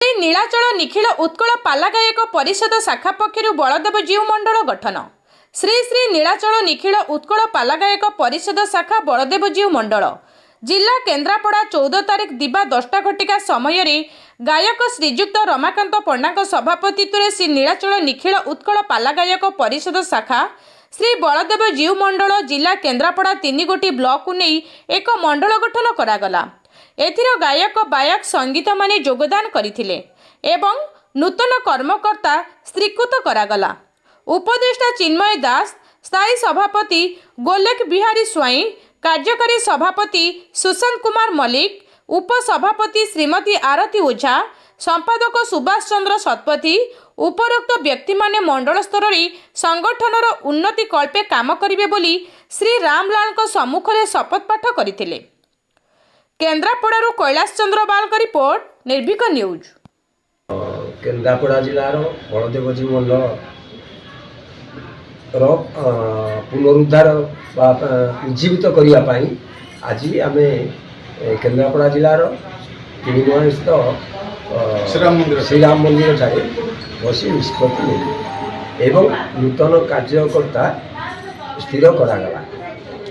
नीलाचल निखिल उत्कल पालागायक परिषद शाखा पक्षर बलदेव जीव मंडल गठन। श्री श्री नीलाचल निखिल उत्कल पालागायक परिषद शाखा बलदेव जीव मंडल जिला केन्द्रापड़ा 14 तारिख दिबा 10टा घटिका समय गायक श्रीजुक्त रमाकांत पंडा सभापतित्व श्री नीलाचल निखिल उत्कल पालागायक परिषद शाखा श्री बलदेव जीव मंडल जिला केन्द्रापड़ा 3 गोटी ब्लॉक को नहीं एक मंडल गठन करागला। एथिर गायक बायक संगीत माने योगदान करथिले एवं नूतन कर्मकर्ता स्त्रीकृत करागला। उपदेष्टा चिन्मय दास, स्थायी सभापति गोलेक बिहारी स्वाई, कार्यकारी सभापति सुशांत कुमार मल्लिक, उपसभापति श्रीमती आरती ओझा, संपादक सुभाष चंद्र शतपथी उपरोक्त व्यक्ति माने मंडल स्तर संगठनर उन्नति कल्पे काम करिवे बोली श्री रामलाल को सम्मुख में शपथ पाठ करथिले। केन्द्रापड़ारू कैलाश चंद्र बाल का रिपोर्ट, निर्भीक न्यूज। केन्द्रापड़ा जिलार बलदेव जीव मंडल पुनरुद्धार उज्जीवित करने आज आम केन्द्रापड़ा जिलार 3 नूआ स्थित श्रीराम मंदिर ठारे बसी निष्पत्ति एवं नूतन कार्यकर्ता स्थिर करागला।